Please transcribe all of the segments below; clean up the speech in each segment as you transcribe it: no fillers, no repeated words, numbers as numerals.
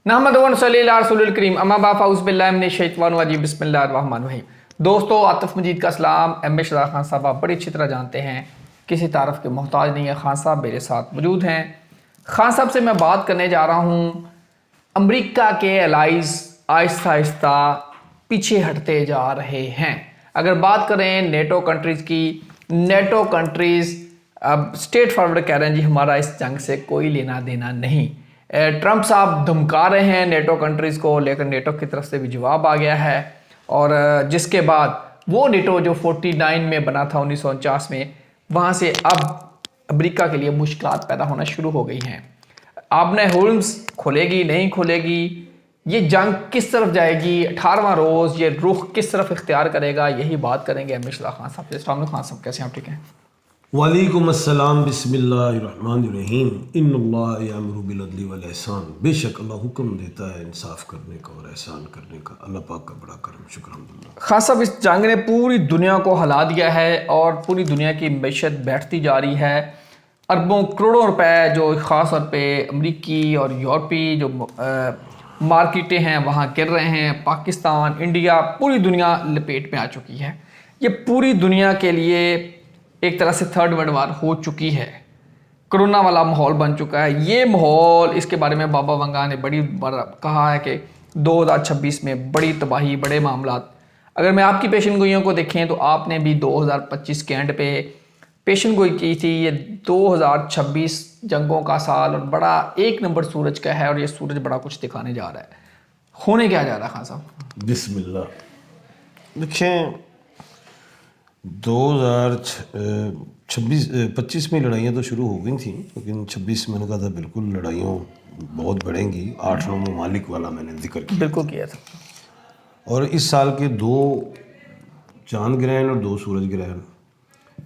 नहमदुहु व नसल्ली अला रसूलिल करीम अम्मा बाद फ़अऊज़ु बिल्लाहि मिनश शैतानिर रजीम बिस्मिल्लाहिर रहमानिर रहीम। दोस्तों, आतिफ मजीद का सलाम। एम ए शहजाद खान साहब आप बड़ी अच्छी तरह जानते हैं, किसी तारफ़ के मोहताज नहीं है। खान साहब मेरे साथ मौजूद हैं। खान साहब से मैं बात करने जा रहा हूँ, अमेरिका के एलाइज़ आहिस्ता आहिस्ता पीछे हटते जा रहे हैं। अगर बात करें नेटो कंट्रीज़ की, नेटो कंट्रीज़ अब स्ट्रेट फॉरवर्ड कह रहे हैं जी हमारा इस जंग से कोई लेना देना नहीं। ट्रंप साहब धमका रहे हैं नेटो कंट्रीज़ को, लेकिन नेटो की तरफ से भी जवाब आ गया है। और जिसके बाद वो नेटो जो 49 में बना था 1949 में, वहाँ से अब अमेरिका के लिए मुश्किलात पैदा होना शुरू हो गई हैं। आपने होल्म्स खुलेगी नहीं खुलेगी, ये जंग किस तरफ जाएगी, 18वां रोज़ ये रुख किस तरफ इख्तियार करेगा, यही बात करेंगे एम ए शहजाद खान साहब से। अस्सलाम वालेकुम खान साहब, कैसे हैं आप? ठीक हैं? वालेकुम अस्सलाम, बिस्मिल्लाहिर्रहमानिर्रहीम, इन्नल्लाह यअमुरु बिल अदली वल ihसान। बेशक अल्लाह हुक्म देता है इंसाफ करने का और एहसान करने का। अल्लाह पाक का बड़ा करम, शुक्र अल्हम्दुलिल्लाह। खान साहब, इस जंग ने पूरी दुनिया को हिला दिया है और पूरी दुनिया की मईशत बैठती जा रही है। अरबों करोड़ों रुपए जो ख़ास तौर पे अमरीकी और यूरोपीय जो मार्केटें हैं वहाँ गिर रहे हैं। पाकिस्तान, इंडिया, पूरी दुनिया लपेट में आ चुकी है। ये पूरी दुनिया के लिए एक तरह से थर्ड वर्ल्ड वार हो चुकी है। कोरोना वाला माहौल बन चुका है। ये माहौल, इसके बारे में बाबा वंगा ने बड़ी बार कहा है कि 2026 में बड़ी तबाही, बड़े मामलात। अगर मैं आपकी पेशन गोइयों को देखें तो आपने भी 2025 के एंड पे पेशन गोई की थी। ये 2026 जंगों का साल और बड़ा एक नंबर सूरज का है, और ये सूरज बड़ा कुछ दिखाने जा रहा है। होने क्या जा रहा है खान साहब? बिस्मिल्लाह। देखें, 2025 में लड़ाइयाँ तो शुरू हो गई थी, लेकिन 26 मैंने कहा था बिल्कुल लड़ाइयों बहुत बढ़ेंगी। 8-9 ममालिक वाला मैंने जिक्र किया, बिल्कुल किया था। और इस साल के 2 चांद ग्रहण और 2 सूरज ग्रहण,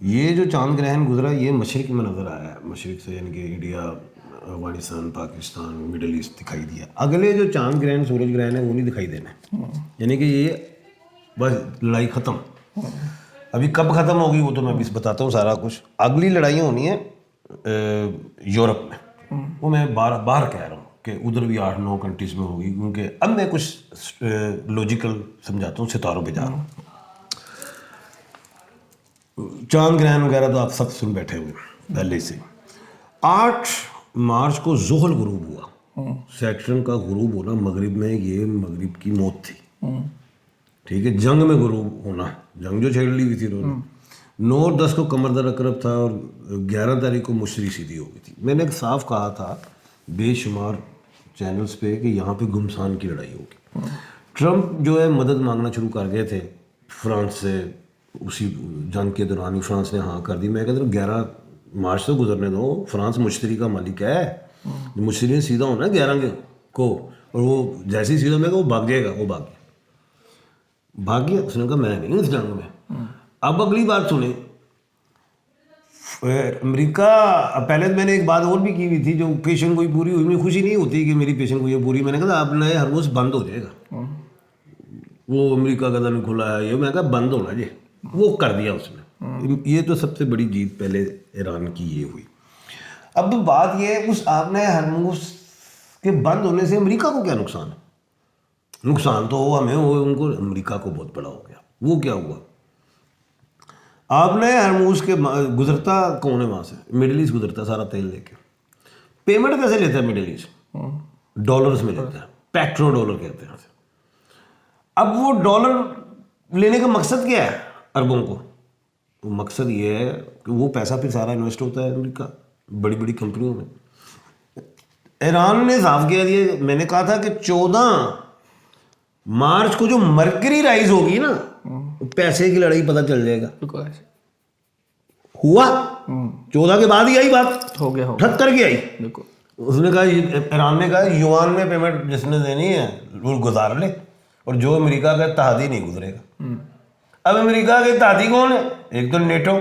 ये जो चांद ग्रहण गुजरा ये मशरिक में नज़र आया है। मशरिक से यानी कि India, Afghanistan, Pakistan, middle east दिखाई दिया। अगले जो चांद ग्रहण सूरज ग्रहण है वो नहीं दिखाई देना, यानी कि ये बस लड़ाई ख़त्म। अभी कब ख़त्म होगी वो तो मैं अभी बताता हूँ सारा कुछ। अगली लड़ाइयाँ होनी है यूरोप में, वो मैं बार कह रहा हूँ कि उधर भी 8-9 कंट्रीज़ में होगी, क्योंकि अब मैं कुछ लॉजिकल समझाता हूँ, सितारों पे जा रहा हूँ। चांद ग्रहण वगैरह तो आप सब सुन बैठे हुए पहले से। 8 मार्च को ज़ोहल गुरूब हुआ। सैटर्न का गुरूब होना मगरिब में, ये मगरिब की मौत थी। ठीक है, जंग में गुरूब होना, जंग जो छेड़ ली हुई थी उन्होंने। 9 और 10 को कमर दर अकरब था और 11 तारीख को मुशरी सीधी हो गई थी। मैंने एक साफ कहा था बेशुमार चैनल्स पे कि यहाँ पे गुमसान की लड़ाई होगी। ट्रंप जो है मदद मांगना शुरू कर गए थे फ्रांस से। उसी जंग के दौरान ही फ्रांस ने हाँ कर दी। मैं कहता हूँ 11 मार्च तो गुजरने दो, फ्रांस मुश्तरी का मालिक है। मुश्तरी ने सीधा होना 11 को, और वो जैसे ही सीधा मैं वो भाग जाएगा। वो भाग गया। उसने कहा मैं नहीं इस जंग में। अब अगली बात सुने, अमेरिका, पहले तो मैंने एक बात और भी की हुई थी, जो पेशन गोई पूरी हुई, मुझे खुशी नहीं होती कि मेरी पेशन गोई पूरी। मैंने कहा अब नए हरमोज बंद हो जाएगा। वो अमेरिका का दन खुला है, ये मैं कहा बंद होना जी, वो कर दिया उसने। ये तो सबसे बड़ी जीत पहले ईरान की ये हुई। अब बात ये है, उस आपने हरमोज के बंद होने से अमेरिका को क्या नुकसान है? नुकसान तो हमें, वो उनको, अमेरिका को बहुत बड़ा हो गया। वो क्या हुआ, आपने हरमूज के गुजरता कौन है वहाँ से? मिडिल ईस्ट गुजरता सारा तेल लेके। पेमेंट कैसे लेता है मिडिल ईस्ट? डॉलर्स में लेता है, पेट्रो डॉलर कहते हैं। अब वो डॉलर लेने का मकसद क्या है अरबों को? वो मकसद ये है कि वो पैसा फिर सारा इन्वेस्ट होता है अमेरिका बड़ी बड़ी कंपनियों में। ईरान ने साफ किया दिया, मैंने कहा था कि 14 मार्च को जो मरकरी राइज होगी ना, पैसे की लड़ाई पता चल जाएगा। हुआ 14 के बाद ही आई बात, हो गया 78 की आई। बिल्कुल। उसने कहा, ईरान ने कहा युआन में पेमेंट जिसने देनी है वो गुजार ले, और जो अमेरिका का इत्तेहादी नहीं गुजरेगा। अब अमेरिका के इत्तेहादी कौन है? एक तो नेटो,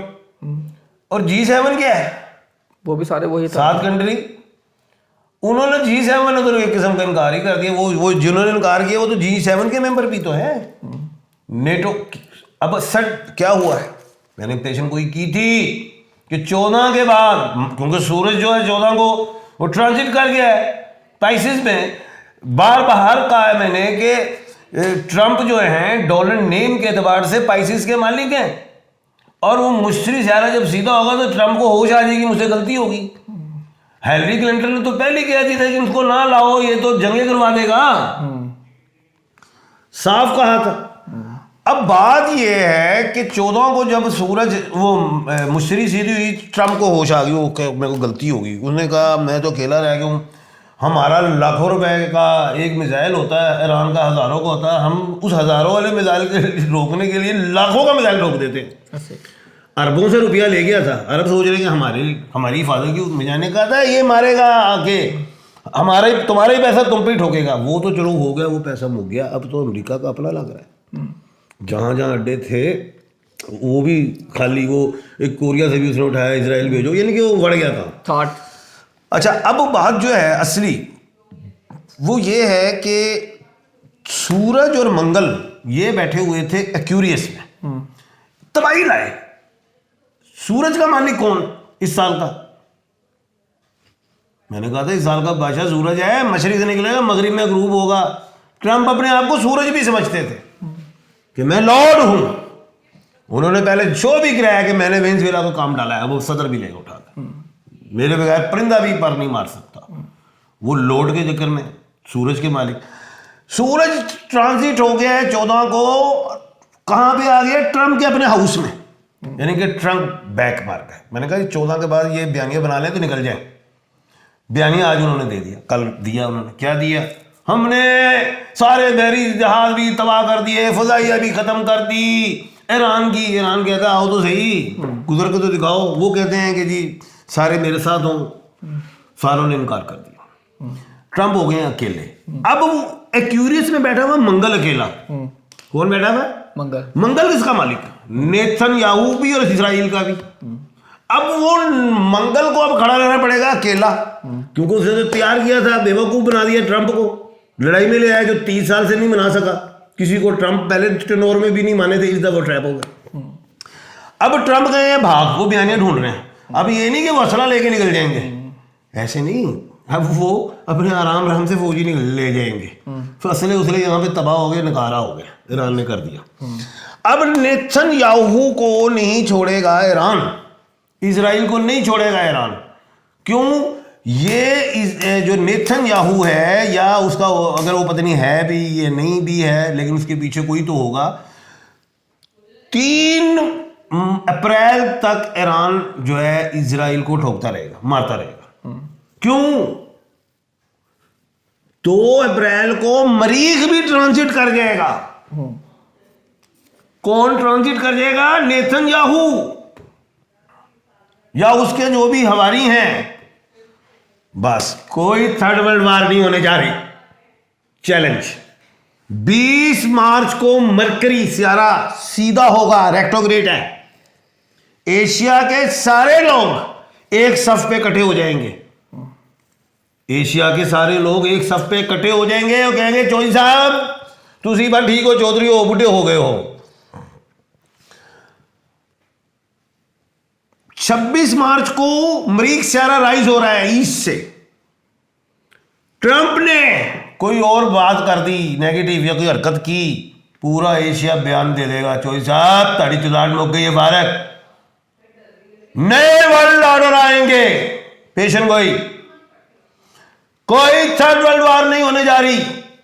और G7 क्या है? वो भी सारे वही 7 कंट्री। उन्होंने G7 ने तो एक किस्म का इनकार ही कर दिया। वो जिन्होंने इनकार किया वो तो G7 के मेंबर भी तो है, नेटो। अब सट क्या हुआ है, मैंने पेशन कोई की थी कि 14 के बाद, क्योंकि सूरज जो है 14 को वो ट्रांजिट कर गया है पाइसिस में, बार बार कहा है मैंने कि ट्रंप जो है डॉलर नेम के एतबार से पाइसिस के मालिक हैं, और वो मुश्तरी सारा जब सीधा होगा तो ट्रंप को होश आ जाएगी मुझसे गलती होगी। हिलरी क्लिंटन ने तो पहले कह दिया था कि उसको ना लाओ, ये तो जंगे करवा देगा, साफ कहा था। अब बात ये है कि 14 को जब सूरज वो मुश्तरी सीधी हुई, ट्रंप को होश आ गई, वो मेरे को गलती होगी, उसने कहा मैं तो अकेला रह गया हूँ, हमारा लाखों रुपए का एक मिसाइल होता है, ईरान का हज़ारों का होता है, हम उस हज़ारों वाले मिसाइल के रोकने के लिए लाखों का मिसाइल रोक देते हैं। अरबों से रुपया ले गया था, अरब सोच रहे कि हमारी हिफाजत की, मिजाने कहा था ये मारेगा आके, तुम्हारा ही पैसा तुम पे ही ठोकेगा। वो तो चलो हो गया, वो पैसा मुक गया, अब तो अमेरिका का अपना लग रहा है। जहाँ जहाँ अड्डे थे वो भी खाली, वो एक कोरिया से भी उसने उठाया, इसराइल भेजो, यानी कि वो बढ़ गया था। अच्छा, अब बात जो है असली वो ये है कि सूरज और मंगल ये बैठे हुए थे एक्यूरियस में, तबाही लाए। सूरज का मालिक कौन इस साल का? मैंने कहा था इस साल का बादशाह सूरज है, मशरिक से निकलेगा, मगरिब में ग्रूब होगा। ट्रंप अपने आप को सूरज भी समझते थे कि मैं लॉर्ड हूं। उन्होंने पहले शो भी कराया कि मैंने वेनेजुएला को काम डाला है, अब वो सदर भी लेगा उठा कर, मेरे बगैर परिंदा भी पर नहीं मार सकता। वो लॉर्ड के चक्कर में सूरज के मालिक। सूरज ट्रांजिट हो गया है 14 को, कहां पे आ गया? ट्रंप के अपने हाउस में, यानी कि ट्रंप बैक मार गए। मैंने कहा 14 के बाद ये बयानिया बना लें तो निकल जाए। बयानिया आज उन्होंने दे दिया, कल दिया उन्होंने। क्या दिया? हमने सारे बहरी जहाज भी तबाह कर दिए, फजाइया भी खत्म कर दी। ईरान कहता है आओ तो सही, गुजर के तो दिखाओ। वो कहते हैं कि जी सारे मेरे साथ हों, सारों ने इनकार कर दिया। ट्रंप हो गए अकेले। अब वो एक्यूरियस में बैठा हुआ मंगल अकेला। कौन बैठा हुआ? मंगल किसका मालिक? नेतन्याहू भी और इसराइल का भी। अब वो मंगल को अब खड़ा रहना पड़ेगा अकेला, क्योंकि उसने तो तैयार किया था, बेवकूफ बना दिया ट्रंप को, लड़ाई में ले आया जो 30 साल से नहीं मना सका किसी को। ट्रंप पहले टेनोर में भी नहीं माने थे, इस दफा ट्रैप हो गए। अब ट्रंप गए हैं भाग, वो बयानियां ढूंढ रहे हैं। अब ये नहीं कि वो असला लेके निकल जाएंगे, ऐसे नहीं। अब वो अपने आराम रहम से फौजी निकल ले जाएंगे, फसले उसले यहाँ पे तबाह हो गए, नकारा हो गया, ईरान ने कर दिया। अब नेतन्याहू को नहीं छोड़ेगा ईरान, इजराइल को नहीं छोड़ेगा ईरान। क्यों? ये जो नेतन्याहू है, या उसका अगर वो पत्नी है भी, ये नहीं भी है, लेकिन उसके पीछे कोई तो होगा। 3 अप्रैल तक ईरान जो है इजराइल को ठोकता रहेगा, मारता रहेगा। क्यों? 2 अप्रैल को मरीख भी ट्रांजिट कर जाएगा। कौन ट्रांजिट कर जाएगा? नेतन्याहू या उसके जो भी हवारी हैं। बस कोई थर्ड वर्ल्ड वार नहीं होने जा रही। चैलेंज 20 मार्च को मरकरी सियारा सीधा होगा, रेक्टोग्रेड है। एशिया के सारे लोग एक सफ पे इकट्ठे हो जाएंगे। एशिया के सारे लोग एक सफ पे इकट्ठे हो जाएंगे और कहेंगे चौधरी साहब तुसी बार ठीक हो, चौधरी हो, बुढ़े हो गए हो। 26 मार्च को मरीख सियारा राइज हो रहा है ईस्ट से। ट्रंप ने कोई और बात कर दी नेगेटिव या कोई हरकत की, पूरा एशिया बयान दे देगा चौधरी साहब ताड़ी चुदाड़ मुक गई है, भारत नए वर्ल्ड ऑर्डर आएंगे। पेशन गोई, कोई थर्ड वर्ल्ड वार नहीं होने जा रही,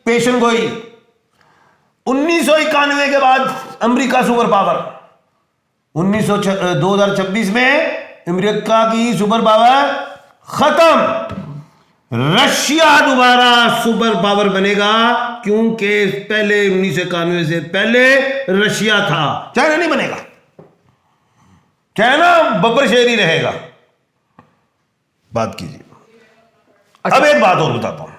पेशन गोई। 1991 के बाद अमेरिका सुपर पावर, 2026 में अमेरिका की सुपर पावर खत्म, रशिया दोबारा सुपर पावर बनेगा। क्योंकि पहले 1991 से पहले रशिया था। चाइना नहीं बनेगा, चाइना बब्बर शेर ही रहेगा। बात कीजिए। अच्छा। अब एक बात और बताता हूं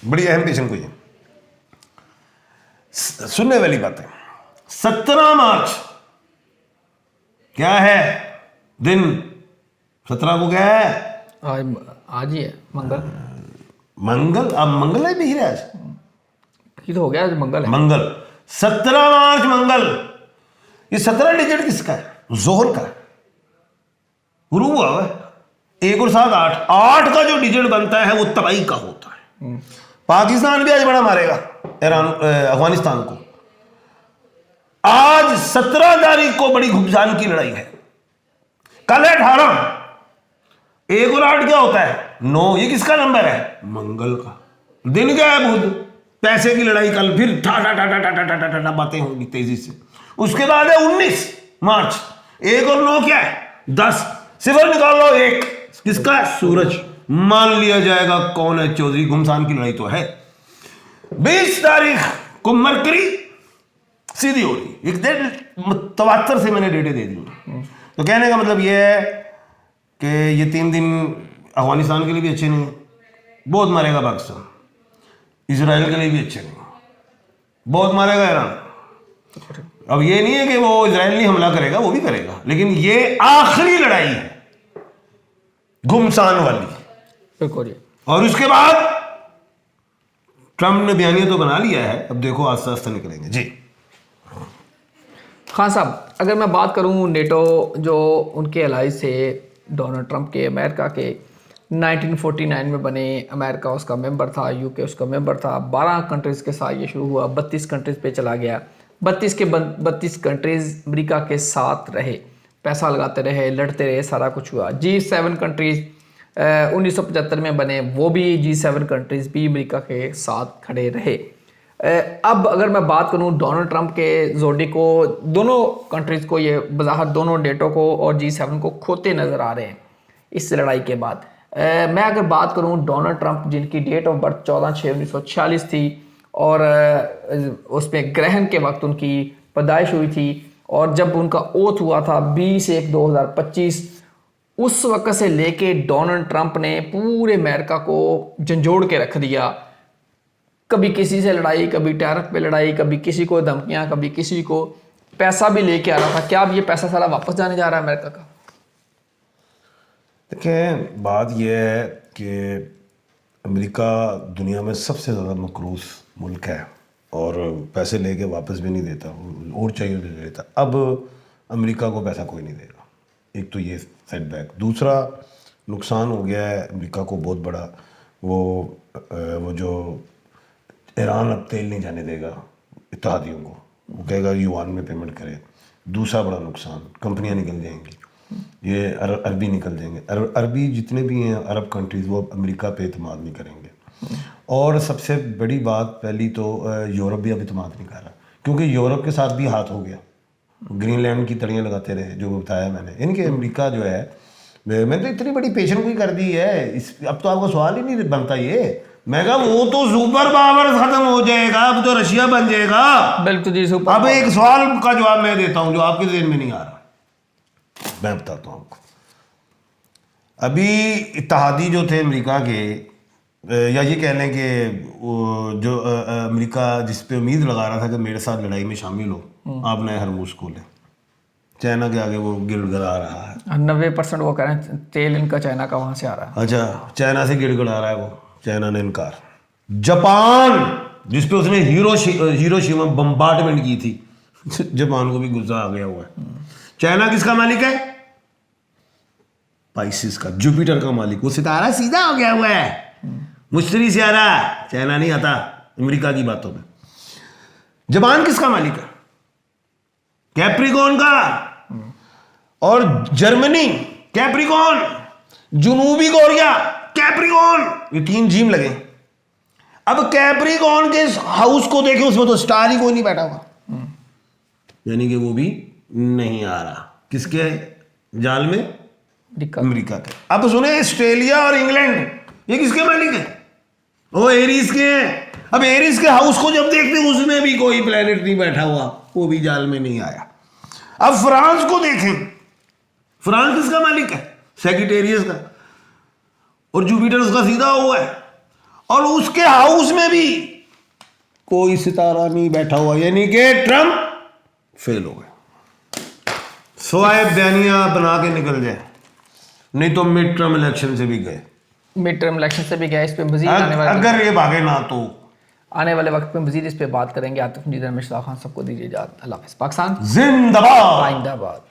बड़ी अहम पेशन को, सुनने वाली बात है। 17 मार्च क्या है दिन? 17 को क्या है? आज ही है मंगल। अब मंगल है भी है आज, ये तो हो गया, आज मंगल है। मंगल 17 मार्च मंगल। ये 17 डिजिट किसका है? जोहर का गुरु हुआ है। 1 और 7 8 का जो डिजिट बनता है वो तबाही का होता है। पाकिस्तान भी आज बड़ा मारेगा ईरान अफगानिस्तान को। आज 17 तारीख को बड़ी घुमसान की लड़ाई है, कल है 18। 1 और 8 क्या होता है? 9। ये किसका नंबर है? मंगल का। दिन क्या है? बुध। पैसे की लड़ाई कल फिर ठा ठा ठा ठा ठा ठा ठा ठा ठा बातें होंगी तेजी से। उसके बाद है 19 मार्च। 1 और 9 क्या है? 10। सिफर निकाल लो 1। किसका है? सूरज। मान लिया जाएगा कौन है चौधरी। घुमसान की लड़ाई तो है। 20 तारीख को मरकरी सीधी हो रही। एक दिन तवातर से मैंने डेटे दे दी। तो कहने का मतलब यह है कि ये 3 दिन अफगानिस्तान के लिए भी अच्छे नहीं, बहुत मारेगा पाकिस्तान। इजराइल के लिए भी अच्छे नहीं, बहुत मारेगा ईरान। अब ये नहीं है कि वो इजराइल नहीं हमला करेगा, वो भी करेगा, लेकिन ये आखिरी लड़ाई है घुमसान वाली। बिल्कुल। और उसके बाद ट्रंप ने बयानिया तो बना लिया है, अब देखो आस्ते आस्ते निकलेंगे जी। खान साहब, अगर मैं बात करूं नेटो जो उनके एलाइज थे डोनाल्ड ट्रंप के, अमेरिका के, 1949 में बने, अमेरिका उसका मेंबर था, यूके उसका मेंबर था, 12 कंट्रीज़ के साथ ये शुरू हुआ, 32 कंट्रीज़ पे चला गया। 32 कंट्रीज़ अमेरिका के साथ रहे, पैसा लगाते रहे, लड़ते रहे, सारा कुछ हुआ। G7 कंट्रीज़ 1975 में बने, वो भी G7 कंट्रीज़ भी अमेरिका के साथ खड़े रहे। अब अगर मैं बात करूं डोनाल्ड ट्रंप के जोड़ी को, दोनों कंट्रीज़ को ये बज़ाहत दोनों नेटो को और G7 को खोते नज़र आ रहे हैं इस लड़ाई के बाद। मैं अगर बात करूं डोनाल्ड ट्रंप जिनकी डेट ऑफ बर्थ 14/6/1946 थी और उसमें ग्रहण के वक्त उनकी पैदाइश हुई थी, और जब उनका ओथ हुआ था 20/1/2025, उस वक्त से लेके डोनाल्ड ट्रंप ने पूरे अमेरिका को झंझोड़ के रख दिया। कभी किसी से लड़ाई, कभी टैरिफ पे लड़ाई, कभी किसी को धमकियां, कभी किसी को पैसा भी लेके आ रहा था। क्या अब ये पैसा सारा वापस जाने जा रहा है अमेरिका का? देखिए, बात यह है कि अमेरिका दुनिया में सबसे ज़्यादा मकरूस मुल्क है और पैसे लेके वापस भी नहीं देता, और चाहिए तो देता। अब अमेरिका को पैसा कोई नहीं देगा, एक तो ये सेटबैक। दूसरा नुकसान हो गया है अमेरिका को बहुत बड़ा, वो जो ईरान अब तेल नहीं जाने देगा इत्तेहादियों को, वो कहेगा युआन में पेमेंट करें। दूसरा बड़ा नुकसान, कंपनियां निकल जाएंगी, ये अरबी निकल जाएंगे। अरबी जितने भी हैं अरब कंट्रीज़, वो अमेरिका पे इत्मीनान नहीं करेंगे। और सबसे बड़ी बात, पहली तो यूरोप भी अब इत्मीनान नहीं कर रहा, क्योंकि यूरोप के साथ भी हाथ हो गया। ग्रीनलैंड की तड़ियाँ लगाते रहे, जो बताया मैंने। इनके अमेरिका जो है, मैंने तो इतनी बड़ी पेशन कोई कर दी है, इस अब तो आपको सवाल ही नहीं बनता ये। मैं कहा वो तो सुपर पावर खत्म हो जाएगा, अब तो रशिया बन जाएगा। बिल्कुल जी, सुपर। अब एक सवाल का जवाब मैं देता हूं जो आपके ज़हन में नहीं आ रहा, मैं बताता हूं आपको। अभी इत्तेहादी जो थे अमेरिका के, या ये कह लें कि जो अमेरिका जिस पे उम्मीद लगा रहा था कि मेरे साथ लड़ाई में शामिल हो, आप नए हरमूज खोले, चाइना के आगे वो गिड़गिड़ा रहा है। 90% वो कह रहे हैं तेल इनका चाइना का वहां से आ रहा है। अच्छा, चाइना से गिड़गिड़ा रहा है वो, चाइना ने इनकार। जापान जिस पे उसने हिरोशिमा बम्बार्डमेंट की थी, जापान को भी गुस्सा आ गया हुआ है। चाइना किसका मालिक है? पाइसिस का, जुपिटर का मालिक। वो सितारा सीधा हो गया हुआ है, मुश्तरी सितारा। चाइना नहीं आता अमेरिका की बातों में। जापान किसका मालिक है? कैप्रिकॉन का। और जर्मनी कैप्रिकॉन, जनूबी कोरिया कैप्रिकॉन, ये 3 जीम लगे। अब कैप्रिकॉन के हाउस को देखें, उसमें तो स्टार ही कोई नहीं बैठा हुआ, यानी कि वो भी नहीं आ रहा। किसके जाल में? अमेरिका के। अब सुने, ऑस्ट्रेलिया और इंग्लैंड, ये किसके मालिक है? वो एरीज के हैं। अब एरीज के हाउस को जब देखते हैं, उसमें भी कोई प्लेनेट नहीं बैठा हुआ, वो भी जाल में नहीं आया। अब फ्रांस को देखें, फ्रांस किसका मालिक है? सेक्रेटेरियस का, और जुपिटर उसका सीधा हुआ है, और उसके हाउस में भी कोई सितारा नहीं बैठा हुआ, यानी कि ट्रंप फेल हो गए। सोए बयानिया बना के निकल जाए, नहीं तो मिड टर्म इलेक्शन से भी गए। मिड टर्म इलेक्शन से भी गया। इस पे मजीद आने वाले अगर ये भागे ना तो आने वाले वक्त में मजीद इस पे बात करेंगे। आतिफ मजीद, रमेश साहब खान सबको दीजिए इजाज़त। अल्लाह हाफ़िज़। पाकिस्तान जिंदाबाद। जिंदाबाद।